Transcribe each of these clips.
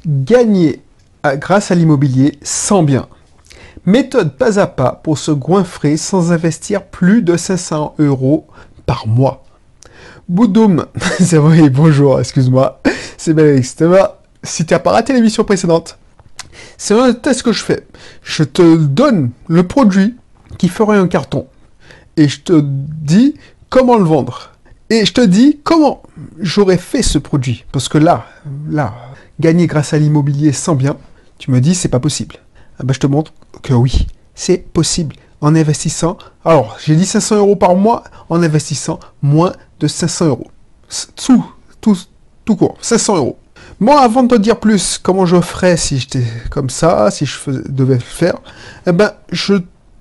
Gagner grâce à l'immobilier sans bien. Méthode pas à pas pour se goinfrer sans investir plus de 500 € par mois. Boudoum, c'est vrai, bonjour, excuse-moi, c'est Belrix. Si tu n'as pas raté l'émission précédente, c'est un test que je fais. Je te donne le produit qui ferait un carton et je te dis comment le vendre. Et je te dis comment j'aurais fait ce produit. Parce que là, gagner grâce à l'immobilier sans bien, tu me dis c'est pas possible. Ah ben, je te montre que oui, c'est possible en investissant. Alors, j'ai dit 500 € par mois en investissant moins de 500 €. Tout court, 500 €. Moi, avant de te dire plus comment je ferais si j'étais comme ça, si je devais le faire, eh ben, je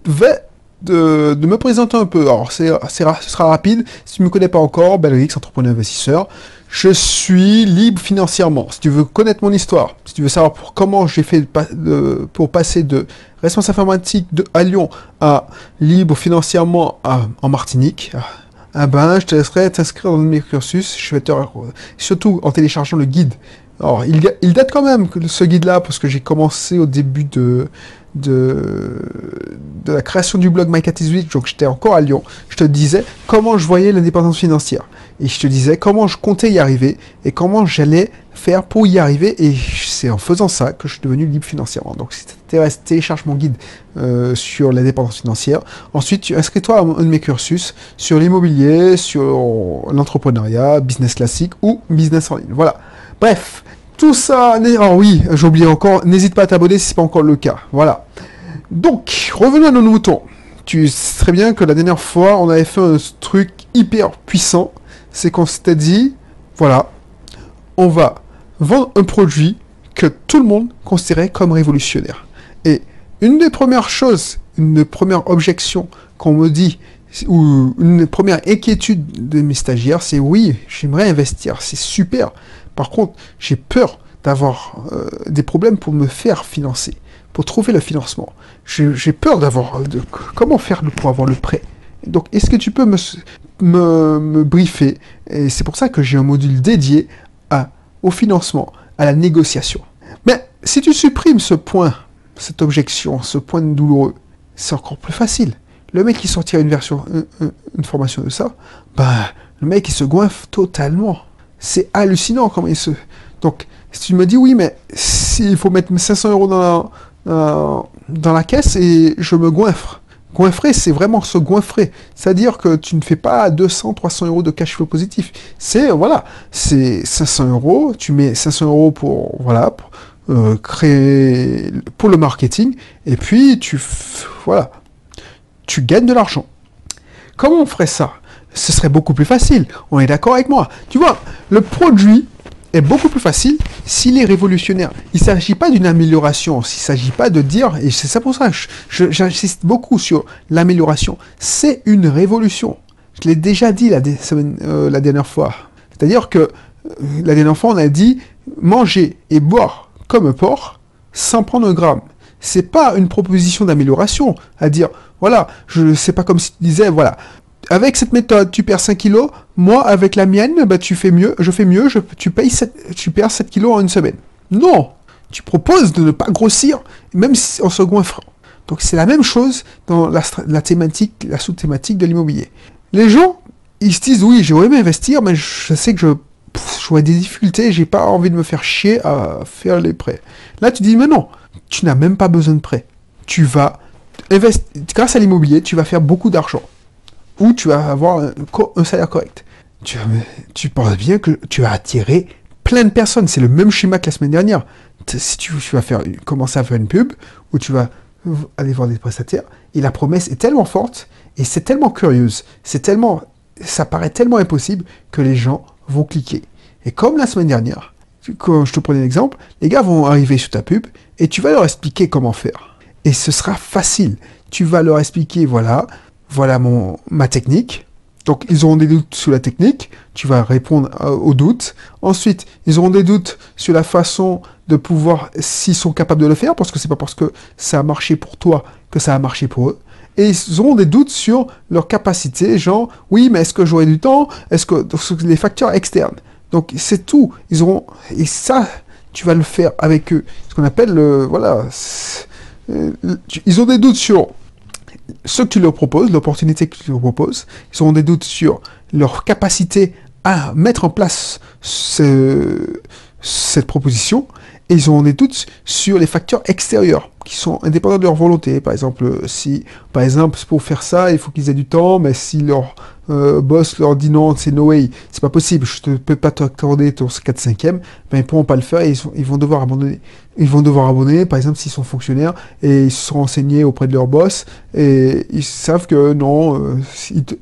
vais de me présenter un peu. Alors, ce sera rapide. Si tu ne me connais pas encore, Belrix, entrepreneur investisseur. Je suis libre financièrement. Si tu veux connaître mon histoire, si tu veux savoir comment j'ai fait pour passer de responsable informatique à Lyon à libre financièrement en Martinique, ben, je te laisserai t'inscrire dans mes cursus. Je vais surtout en téléchargeant le guide. Alors, il date quand même, ce guide-là, parce que j'ai commencé au début de la création du blog MyCat18, donc j'étais encore à Lyon. Je te disais comment je voyais l'indépendance financière. Et je te disais comment je comptais y arriver et comment j'allais faire pour y arriver. Et c'est en faisant ça que je suis devenu libre financièrement. Donc si tu t'intéresses, télécharge mon guide sur l'indépendance financière. Ensuite, tu inscris-toi à un de mes cursus sur l'immobilier, sur l'entrepreneuriat, business classique ou business en ligne. Voilà. Bref, tout ça... Oh oui, j'ai oublié encore, n'hésite pas à t'abonner si ce n'est pas encore le cas. Voilà. Donc, revenons à nos moutons. Tu sais très bien que la dernière fois, on avait fait un truc hyper puissant. C'est qu'on s'était dit, voilà, on va vendre un produit que tout le monde considérait comme révolutionnaire. Et une des premières choses, une des premières objections qu'on me dit, ou une première inquiétude de mes stagiaires, c'est oui, j'aimerais investir, c'est super. Par contre, j'ai peur d'avoir des problèmes pour me faire financer, pour trouver le financement. J'ai peur comment faire pour avoir le prêt. Donc, est-ce que tu peux me briefer? Et c'est pour ça que j'ai un module dédié au financement, à la négociation. Mais si tu supprimes ce point, cette objection, ce point douloureux, c'est encore plus facile. Le mec qui sortira une formation de ça, ben, le mec il se goinfre totalement. C'est hallucinant comment il se... Donc, si tu me dis, oui, mais il faut mettre 500 € dans la caisse et je me goinfre. Goinfrer, c'est vraiment se goinfrer. C'est-à-dire que tu ne fais pas 200, 300 € de cash flow positif. C'est 500 €, tu mets 500 € pour créer, pour le marketing, et puis tu gagnes de l'argent. Comment on ferait ça? Ce serait beaucoup plus facile. On est d'accord avec moi. Tu vois, le produit est beaucoup plus facile s'il est révolutionnaire. Il ne s'agit pas d'une amélioration, il ne s'agit pas de dire, et c'est ça pour ça que j'insiste beaucoup sur l'amélioration, c'est une révolution. Je l'ai déjà dit la dernière fois. C'est-à-dire que la dernière fois, on a dit manger et boire comme un porc sans prendre un gramme. C'est pas une proposition d'amélioration, à dire, voilà, je sais pas comme si tu disais, voilà, avec cette méthode, tu perds 5 kilos. Moi, avec la mienne, bah, je fais mieux, tu perds 7 kilos en une semaine. Non, tu proposes de ne pas grossir, même si en se goinfrant. Donc, c'est la même chose dans la thématique, la sous-thématique de l'immobilier. Les gens, ils se disent, oui, j'aurais aimé investir, mais je sais que j'aurais des difficultés, j'ai pas envie de me faire chier à faire les prêts. Là, tu dis, mais non, tu n'as même pas besoin de prêt. Tu vas investir, grâce à l'immobilier, tu vas faire beaucoup d'argent. Ou tu vas avoir un salaire correct. Tu penses bien que tu vas attirer plein de personnes. C'est le même schéma que la semaine dernière. Si tu vas commencer à faire une pub, ou tu vas aller voir des prestataires, et la promesse est tellement forte, et c'est tellement curieuse, ça paraît tellement impossible, que les gens vont cliquer. Et comme la semaine dernière, quand je te prenais l'exemple, les gars vont arriver sur ta pub, et tu vas leur expliquer comment faire. Et ce sera facile. Tu vas leur expliquer, voilà ma technique. Donc, ils auront des doutes sur la technique. Tu vas répondre aux doutes. Ensuite, ils auront des doutes sur la façon de pouvoir, s'ils sont capables de le faire, parce que c'est pas parce que ça a marché pour toi que ça a marché pour eux. Et ils auront des doutes sur leur capacité, genre, oui, mais est-ce que j'aurai du temps? Est-ce que les facteurs externes? Donc, c'est tout. Et ça, tu vas le faire avec eux. Ce qu'on appelle, voilà, ils ont des doutes sur ce que tu leur proposes, l'opportunité que tu leur proposes. Ils auront des doutes sur leur capacité à mettre en place cette proposition. Et ils auront des doutes sur les facteurs extérieurs qui sont indépendants de leur volonté. Par exemple, pour faire ça, il faut qu'ils aient du temps, mais si leur boss leur dit non, c'est no way, c'est pas possible, je ne peux pas t'accorder ton 4/5e, ben ils pourront pas le faire et ils vont devoir abandonner. Ils vont devoir abandonner, par exemple, s'ils sont fonctionnaires et ils se sont renseignés auprès de leur boss et ils savent que non,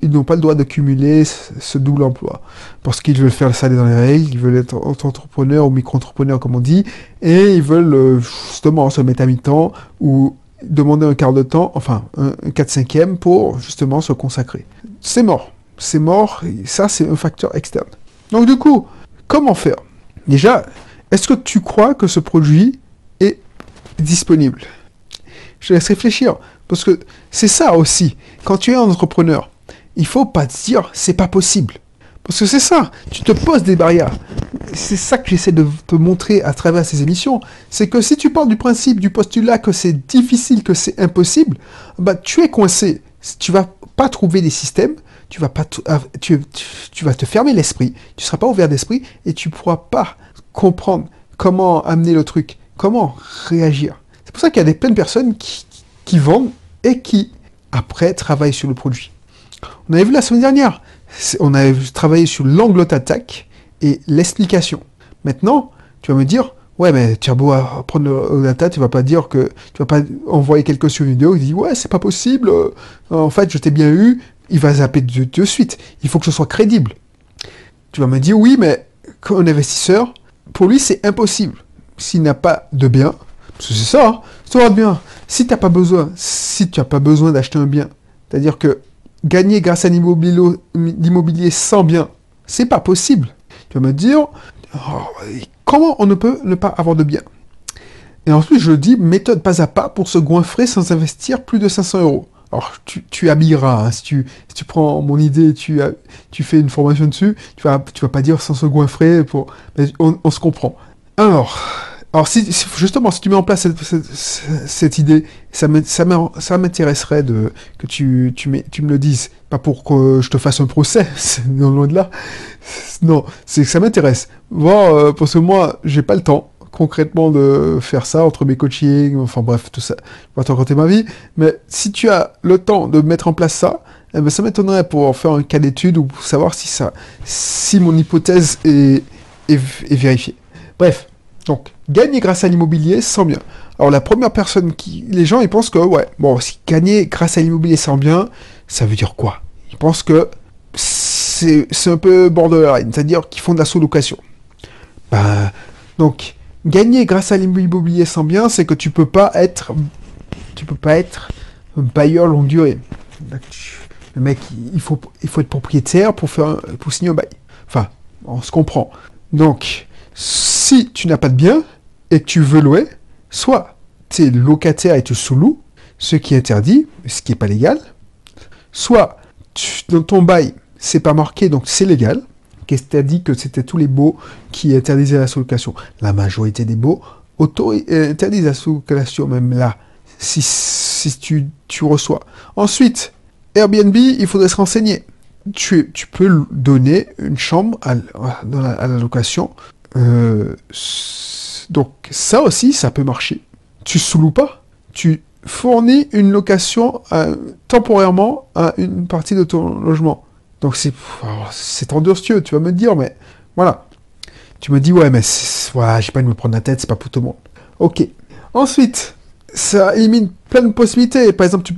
ils n'ont pas le droit de cumuler ce double emploi. Parce qu'ils veulent faire ça dans les règles, ils veulent être auto-entrepreneurs ou micro-entrepreneurs, comme on dit, et ils veulent justement se mettre à mi-temps ou demander un quart de temps, enfin un 4/5e pour justement se consacrer. C'est mort. C'est mort, et ça c'est un facteur externe. Donc du coup, comment faire? Déjà, est-ce que tu crois que ce produit est disponible? Je te laisse réfléchir, parce que c'est ça aussi. Quand tu es un entrepreneur, il faut pas te dire c'est pas possible. Parce que c'est ça, tu te poses des barrières. C'est ça que j'essaie de te montrer à travers ces émissions. C'est que si tu pars du principe, du postulat que c'est difficile, que c'est impossible, bah tu es coincé. Tu vas pas trouver des systèmes, tu vas te fermer l'esprit, tu seras pas ouvert d'esprit et tu pourras pas comprendre comment amener le truc, comment réagir. C'est pour ça qu'il y a plein de personnes qui vendent et qui, après, travaillent sur le produit. On avait vu la semaine dernière, on avait travaillé sur l'angle d'attaque et l'explication. Maintenant, tu vas me dire, ouais, mais tu as beau apprendre le data, tu vas pas dire que tu vas pas envoyer quelqu'un sur une vidéo qui dit, ouais, c'est pas possible, en fait, je t'ai bien eu, il va zapper de suite. Il faut que ce soit crédible. Tu vas me dire, oui, mais un investisseur, pour lui, c'est impossible. S'il n'a pas de bien, parce que c'est ça, hein, c'est avoir de bien. Si tu n'as pas besoin d'acheter un bien, c'est-à-dire que gagner grâce à l'immobilier sans bien, c'est pas possible. Tu vas me dire, comment on ne peut ne pas avoir de bien? Et ensuite, je dis, méthode pas à pas pour se goinfrer sans investir plus de 500 euros. Alors, tu habilleras, hein, si tu prends mon idée, tu fais une formation dessus, tu vas pas dire sans se goinfrer, mais on se comprend. Alors justement, si tu mets en place cette idée, ça m'intéresserait que tu me le dises. Pas pour que je te fasse un procès, c'est loin de là. Non, c'est que ça m'intéresse. Bon, parce que moi, j'ai pas le temps, concrètement, de faire ça entre mes coachings, enfin bref, tout ça. Je vais te raconter ma vie. Mais si tu as le temps de mettre en place ça, eh ben, ça m'étonnerait pour faire un cas d'étude ou pour savoir si mon hypothèse est vérifiée. Bref. Donc, gagner grâce à l'immobilier sans bien. Alors, la première personne les gens, ils pensent que, ouais, bon, si gagner grâce à l'immobilier sans bien, ça veut dire quoi? Ils pensent que c'est un peu borderline, c'est-à-dire qu'ils font de la sous-location. Donc, gagner grâce à l'immobilier sans bien, c'est que tu peux pas être un bailleur longue durée. Le mec, il faut être propriétaire pour signer un bail. Enfin, on se comprend. Donc, si tu n'as pas de bien et que tu veux louer, soit tu es locataire et tu sous-loues, ce qui est interdit, ce qui n'est pas légal, soit dans ton bail, c'est pas marqué, donc c'est légal, qu'est-ce que tu as dit que c'était tous les baux qui interdisaient la sous-location. La majorité des baux interdisent la sous-location, même là, si tu reçois. Ensuite, Airbnb, il faudrait se renseigner. Tu peux donner une chambre à la location. Donc ça aussi, ça peut marcher. Tu sous-loues pas, tu fournis une location temporairement à une partie de ton logement. Donc c'est tendancieux, tu vas me dire, mais voilà. Tu me dis, ouais, mais voilà, j'ai pas envie de me prendre la tête, c'est pas pour tout le monde. Ok. Ensuite, ça élimine plein de possibilités. Par exemple, tu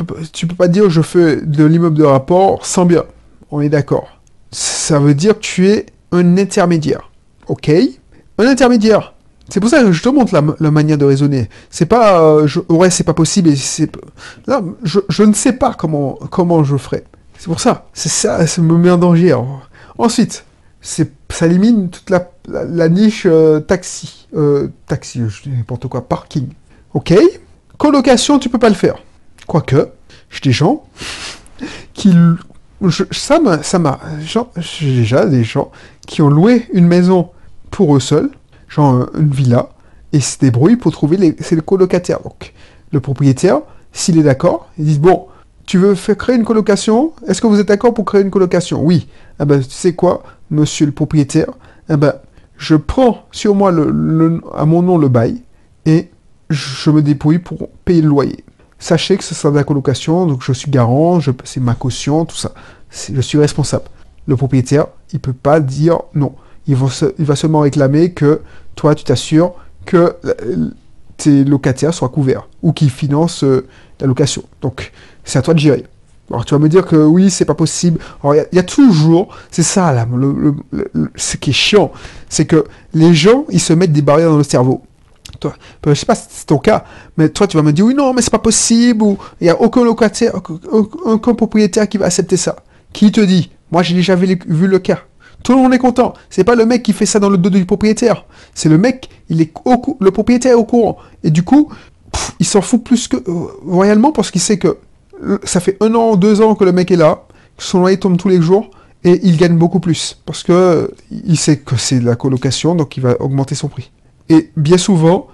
peux pas dire, je fais de l'immeuble de rapport sans bien. On est d'accord. Ça veut dire que tu es un intermédiaire. Ok. Un intermédiaire. C'est pour ça que je te montre la manière de raisonner. C'est pas, ouais, c'est pas possible. Là, je ne sais pas comment je ferai. C'est pour ça. C'est ça, ça me met en danger. Ensuite, ça élimine toute la niche taxi. Taxi, je dis n'importe quoi, parking. Ok. Colocation, tu peux pas le faire. Quoique, j'ai des gens qui... J'ai déjà des gens qui ont loué une maison pour eux seuls, genre une villa, et se débrouille pour trouver c'est le colocataire. Donc, le propriétaire, s'il est d'accord, il dit, bon, tu veux faire créer une colocation? Est-ce que vous êtes d'accord pour créer une colocation? Oui. Ah ben, tu sais quoi, monsieur le propriétaire? Ah ben, je prends sur moi à mon nom le bail et je me débrouille pour payer le loyer. Sachez que ce sera de la colocation, donc je suis garant, c'est ma caution, tout ça. Je suis responsable. Le propriétaire, il peut pas dire non. Il va seulement réclamer que toi, tu t'assures que tes locataires soient couverts ou qu'ils financent la location. Donc, c'est à toi de gérer. Alors, tu vas me dire que oui, c'est pas possible. Alors, il y a toujours, c'est ça, là, ce qui est chiant, c'est que les gens, ils se mettent des barrières dans le cerveau. Toi, je sais pas si c'est ton cas, mais toi, tu vas me dire, oui, non, mais c'est pas possible, ou il n'y a aucun locataire, aucun propriétaire qui va accepter ça. Qui te dit? Moi, j'ai déjà vu le cas. Tout le monde est content. C'est pas le mec qui fait ça dans le dos du propriétaire. C'est le mec, le propriétaire est au courant. Et du coup, il s'en fout plus que royalement parce qu'il sait que ça fait 1 an, 2 ans que le mec est là, que son loyer tombe tous les jours, et il gagne beaucoup plus. Parce que il sait que c'est de la colocation, donc il va augmenter son prix. Et bien souvent,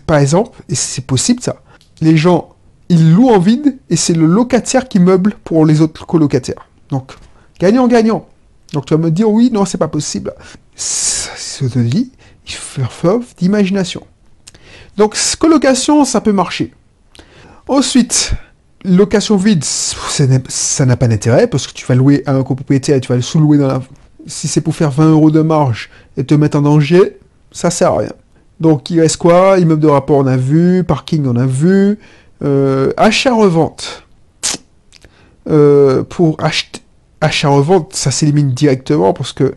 par exemple, et c'est possible ça, les gens, ils louent en vide, et c'est le locataire qui meuble pour les autres colocataires. Donc, gagnant-gagnant. Donc tu vas me dire, oui, non, c'est pas possible. Je te dis, il faut faire preuve d'imagination. Donc, colocation, ça peut marcher. Ensuite, location vide, ça n'a pas d'intérêt, parce que tu vas louer à un copropriétaire et tu vas le sous-louer si c'est pour faire 20 € de marge et te mettre en danger, ça sert à rien. Donc, il reste quoi? Immeuble de rapport, on a vu. Parking, on a vu. Achat-revente. Pour acheter achat-revente, ça s'élimine directement parce que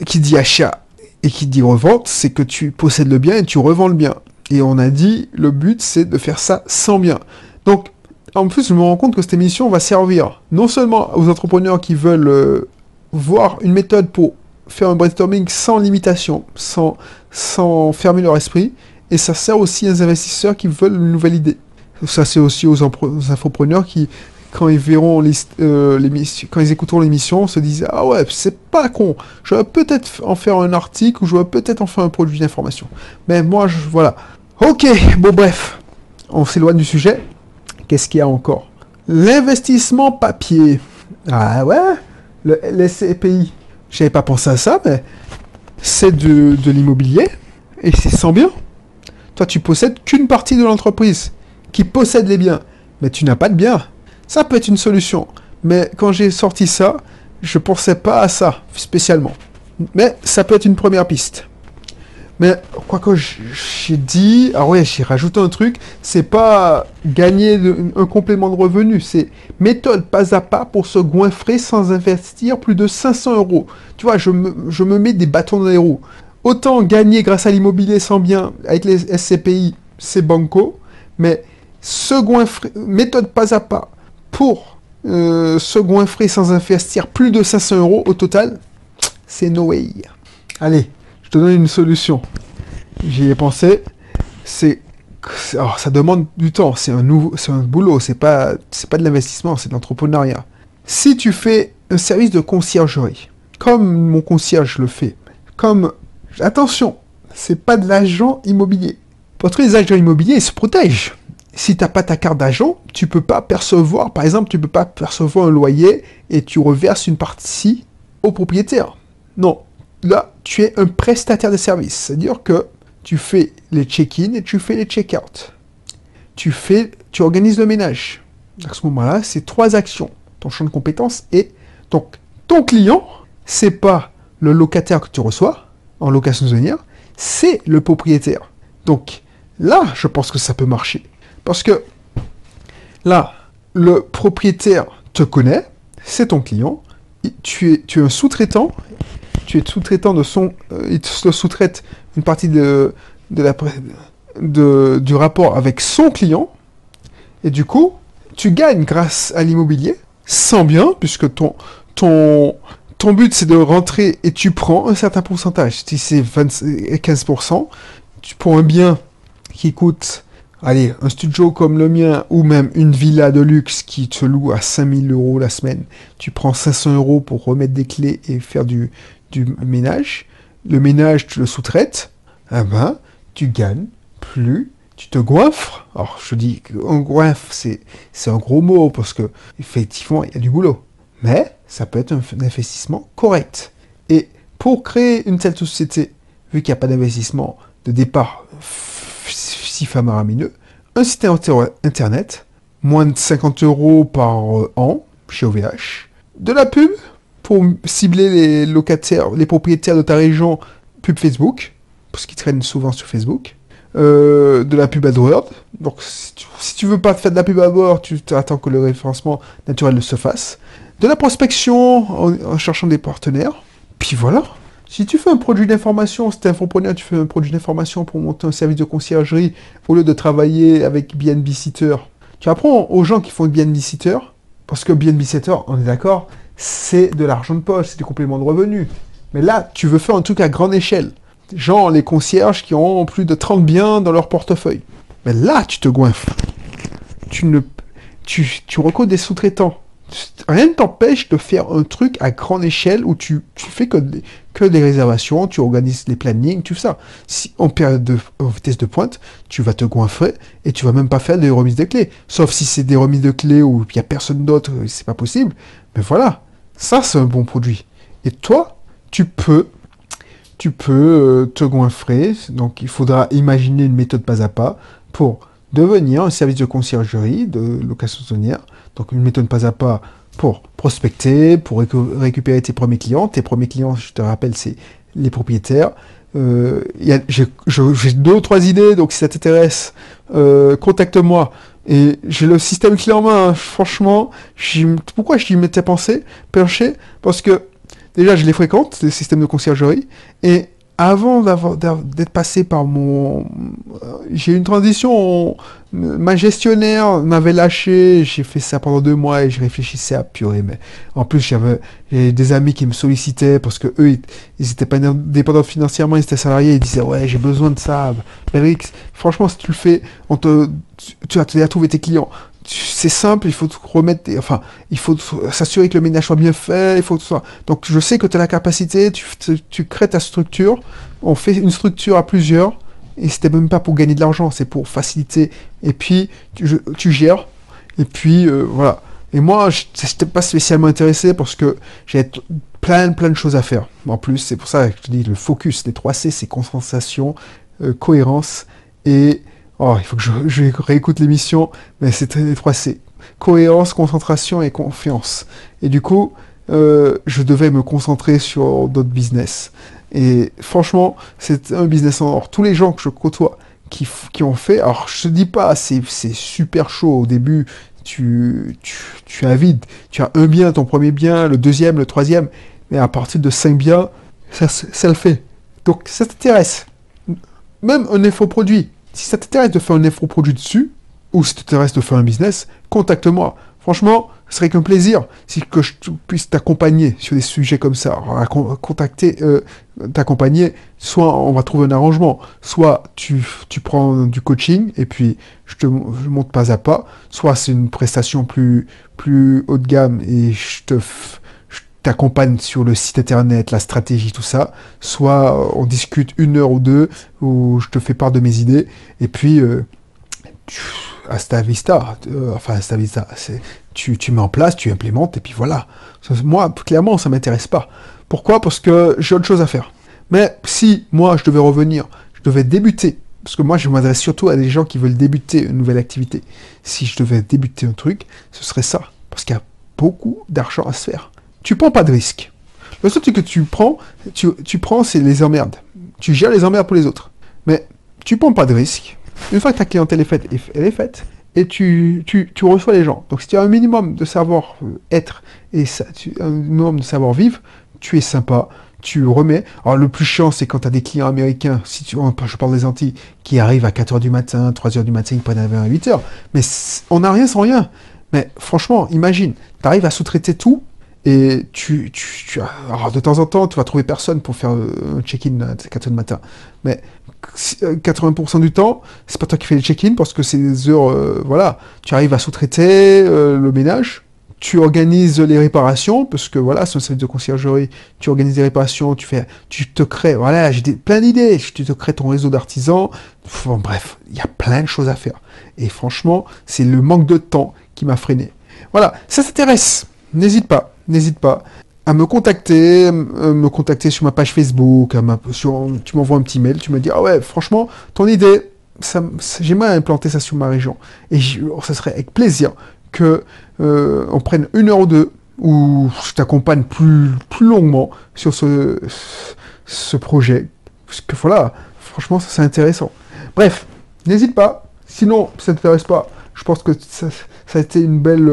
qui dit achat et qui dit revente, c'est que tu possèdes le bien et tu revends le bien. Et on a dit, le but, c'est de faire ça sans bien. Donc, en plus, je me rends compte que cette émission va servir non seulement aux entrepreneurs qui veulent voir une méthode pour faire un brainstorming sans limitation, sans fermer leur esprit, et ça sert aussi aux investisseurs qui veulent une nouvelle idée. Ça, c'est aussi aux infopreneurs qui, quand ils verront l'émission, quand ils écouteront l'émission, se disent « Ah ouais, c'est pas con, je vais peut-être en faire un article ou je vais peut-être en faire un produit d'information. » Mais moi, voilà. Ok, bon bref, on s'éloigne du sujet. Qu'est-ce qu'il y a encore? L'investissement papier. Ah ouais, les SCPI. J'avais pas pensé à ça, mais c'est de l'immobilier et c'est sans bien. Toi, tu possèdes qu'une partie de l'entreprise qui possède les biens, mais tu n'as pas de biens. Ça peut être une solution, mais quand j'ai sorti ça, je pensais pas à ça spécialement. Mais ça peut être une première piste. Mais quoi que j'ai dit, ah ouais, j'ai rajouté un truc, c'est pas gagner un complément de revenu, c'est méthode pas à pas pour se goinfrer sans investir plus de 500 €. Tu vois, je me mets des bâtons dans les roues. Autant gagner grâce à l'immobilier sans bien avec les SCPI, c'est banco, mais se goinfrer, méthode pas à pas pour se goinfrer sans investir plus de 500 € au total, c'est no way. Allez, je te donne une solution. J'y ai pensé. Alors, ça demande du temps. C'est un boulot. C'est pas de l'investissement, c'est de l'entrepreneuriat. Si tu fais un service de conciergerie, comme mon concierge le fait, attention, c'est pas de l'agent immobilier. Parce que les agents immobiliers, ils se protègent. Si t'as pas ta carte d'agent, tu peux pas percevoir, par exemple, tu peux pas percevoir un loyer et tu reverses une partie au propriétaire. Non. Là, tu es un prestataire de service. C'est-à-dire que tu fais les check-in et tu fais les check-out. Tu organises le ménage. À ce moment-là, c'est 3 actions. Ton champ de compétences et donc ton client, c'est pas le locataire que tu reçois en location saisonnière, c'est le propriétaire. Donc là, je pense que ça peut marcher. Parce que là, le propriétaire te connaît, c'est ton client, tu es un sous-traitant, tu es sous-traitant de son... il te sous-traite une partie du rapport avec son client, et du coup, tu gagnes grâce à l'immobilier, sans bien, puisque ton but c'est de rentrer et tu prends un certain pourcentage. Si c'est 15%, tu prends un bien qui coûte... Allez, un studio comme le mien, ou même une villa de luxe qui te loue à 5 000 € la semaine, tu prends 500 € pour remettre des clés et faire du ménage. Le ménage, tu le sous-traites. eh ben, tu gagnes plus, tu te goinfres. Alors, je dis qu'un goinfre, c'est un gros mot parce que, effectivement, il y a du boulot. Mais ça peut être un investissement correct. Et pour créer une telle société, vu qu'il n'y a pas d'investissement de départ si faramineux, un site internet, moins de 50 euros par an chez OVH, de la pub pour cibler les locataires, les propriétaires de ta région, pub Facebook, parce qu'ils traînent souvent sur Facebook, de la pub AdWords. Donc si tu veux pas faire de la pub AdWords, tu attends que le référencement naturel se fasse. De la prospection en cherchant des partenaires. Puis voilà. Si tu fais un produit d'information, si tu es infopreneur, tu fais un produit d'information pour monter un service de conciergerie au lieu de travailler avec BNB Sitter. Tu apprends aux gens qui font BNB Sitter, parce que BNB Sitter, on est d'accord, c'est de l'argent de poche, c'est du complément de revenus. Mais là, tu veux faire un truc à grande échelle. Genre les concierges qui ont plus de 30 biens dans leur portefeuille. Mais là, tu te goinfres. Tu recrutes des sous-traitants. Rien ne t'empêche de faire un truc à grande échelle où tu fais que des réservations, tu organises les plannings, tout ça. Si en vitesse de pointe, tu vas te goinfrer et tu vas même pas faire des remises de clés. Sauf si c'est des remises de clés où il n'y a personne d'autre, c'est pas possible. Mais voilà, ça c'est un bon produit. Et toi, tu peux te goinfrer. Donc il faudra imaginer une méthode pas à pas pour devenir un service de conciergerie, de location saisonnière. Donc une méthode pas à pas pour prospecter, pour récupérer tes premiers clients. Tes premiers clients, je te rappelle, c'est les propriétaires. J'ai 2 ou 3 idées, donc si ça t'intéresse, contacte-moi. Et j'ai le système clé en main, hein. Franchement, pourquoi je m'étais penché? Parce que déjà, je les fréquente, les systèmes de conciergerie, et avant d'être passé par j'ai eu une transition, ma gestionnaire m'avait lâché, j'ai fait ça pendant 2 mois et je réfléchissais à purée, mais en plus j'avais des amis qui me sollicitaient parce que eux, ils étaient pas indépendants financièrement, ils étaient salariés, ils disaient ouais, j'ai besoin de ça. Eric, franchement, si tu le fais, tu vas trouver tes clients. C'est simple, il faut remettre, il faut s'assurer que le ménage soit bien fait, il faut tout ça. Donc, je sais que tu as la capacité, tu crées ta structure, on fait une structure à plusieurs, et c'était même pas pour gagner de l'argent, c'est pour faciliter, et puis, tu gères, et puis, voilà. Et moi, je n'étais pas spécialement intéressé parce que j'avais plein de choses à faire. En plus, c'est pour ça que je te dis, le focus, les 3 C, c'est concentration, cohérence, et oh, il faut que je réécoute l'émission, mais c'est les 3 C. Cohérence, concentration et confiance. Et du coup, je devais me concentrer sur d'autres business. Et franchement, c'est un business en or. Tous les gens que je côtoie qui ont fait, alors je te dis pas, c'est super chaud au début, tu as vide. Tu as un bien, ton premier bien, le deuxième, le troisième, mais à partir de 5 biens, ça le fait. Donc, ça t'intéresse. Même un infoproduit. Si ça t'intéresse de faire un infoproduit dessus, ou si ça t'intéresse de faire un business, contacte-moi. Franchement, ce serait qu'un plaisir si que je puisse t'accompagner sur des sujets comme ça. T'accompagner, soit on va trouver un arrangement, soit tu prends du coaching et puis je monte pas à pas, soit c'est une prestation plus haut de gamme et je t'accompagne sur le site internet, la stratégie, tout ça, soit on discute 1 heure ou 2 où je te fais part de mes idées et puis hasta vista, hasta vista, tu mets en place, tu implémentes, et puis voilà. Moi, clairement, ça m'intéresse pas. Pourquoi? Parce que j'ai autre chose à faire. Mais si, moi, je devais revenir, je devais débuter, parce que moi, je m'adresse surtout à des gens qui veulent débuter une nouvelle activité. Si je devais débuter un truc, ce serait ça. Parce qu'il y a beaucoup d'argent à se faire. Tu prends pas de risque. Le seul truc que tu prends, c'est les emmerdes. Tu gères les emmerdes pour les autres. Mais tu prends pas de risque. Une fois que ta clientèle est faite, elle est faite, et tu reçois les gens. Donc si tu as un minimum de savoir-être et un minimum de savoir-vivre, tu es sympa, tu remets. Alors le plus chiant, c'est quand tu as des clients américains, je parle des Antilles, qui arrivent à 4h du matin, 3h du matin, ils prennent un avion à 8h. Mais on n'a rien sans rien. Mais franchement, imagine, tu arrives à sous-traiter tout, et alors de temps en temps, tu vas trouver personne pour faire un check-in à 4h du matin. Mais 80% du temps, c'est pas toi qui fais le check-in parce que c'est des heures, voilà, tu arrives à sous-traiter le ménage, tu organises les réparations, parce que voilà, c'est un service de conciergerie, tu organises les réparations, tu te crées, voilà, plein d'idées, tu te crées ton réseau d'artisans, bon, bref, il y a plein de choses à faire. Et franchement, c'est le manque de temps qui m'a freiné. Voilà, ça t'intéresse, n'hésite pas à me contacter sur ma page Facebook, tu m'envoies un petit mail, tu me dis, ah ouais, franchement, ton idée, j'aimerais implanter ça sur ma région. Et ça serait avec plaisir que on prenne 1 heure ou 2 où je t'accompagne plus longuement sur ce projet. Parce que voilà, franchement, ça c'est intéressant. Bref, n'hésite pas. Sinon, ça ne t'intéresse pas. Je pense que ça a été une belle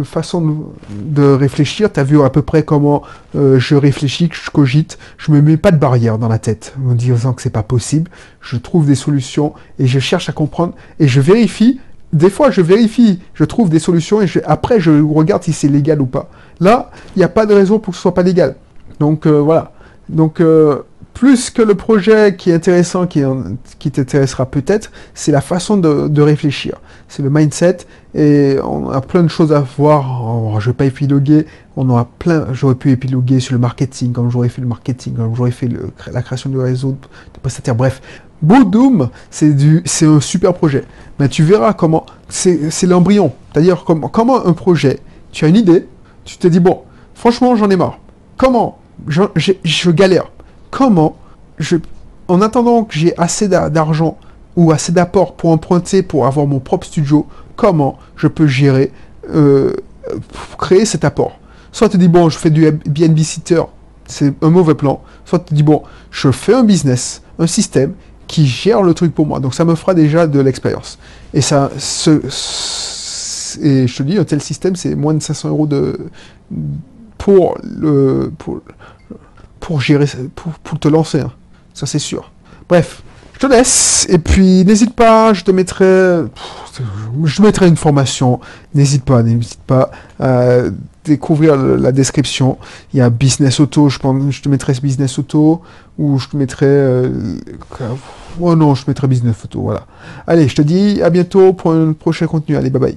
façon de réfléchir. Tu as vu à peu près comment je réfléchis, que je cogite. Je me mets pas de barrière dans la tête en disant que c'est pas possible. Je trouve des solutions et je cherche à comprendre et je vérifie. Des fois, je trouve des solutions et après, je regarde si c'est légal ou pas. Là, il n'y a pas de raison pour que ce soit pas légal. Donc, voilà. Donc, plus que le projet qui est intéressant, qui t'intéressera peut-être, c'est la façon de réfléchir. C'est le mindset et on a plein de choses à voir. Alors, je ne vais pas épiloguer. J'aurais pu épiloguer sur le marketing, comme j'aurais fait le marketing, comme j'aurais fait la création du réseau de prestataires. Bref, Boodoom, c'est un super projet. Mais tu verras comment, c'est l'embryon. C'est-à-dire comment un projet, tu as une idée, tu te dis, bon, franchement, j'en ai marre. Comment je galère. En attendant que j'ai assez d'argent ou assez d'apport pour emprunter pour avoir mon propre studio, comment je peux gérer, pour créer cet apport. Soit tu te dis, bon, je fais du Airbnb sitter, c'est un mauvais plan. Soit tu te dis, bon, je fais un business, un système qui gère le truc pour moi. Donc ça me fera déjà de l'expérience. Et et je te dis, un tel système, c'est moins de 500 € pour gérer, pour te lancer. Hein. Ça, c'est sûr. Bref, je te laisse. Et puis, n'hésite pas, je mettrai une formation. N'hésite pas à découvrir la description. Il y a Business Auto, je te mettrai Business Auto, ou je te mettrai... oh non, je te mettrai Business Auto, voilà. Allez, je te dis à bientôt pour un prochain contenu. Allez, bye bye.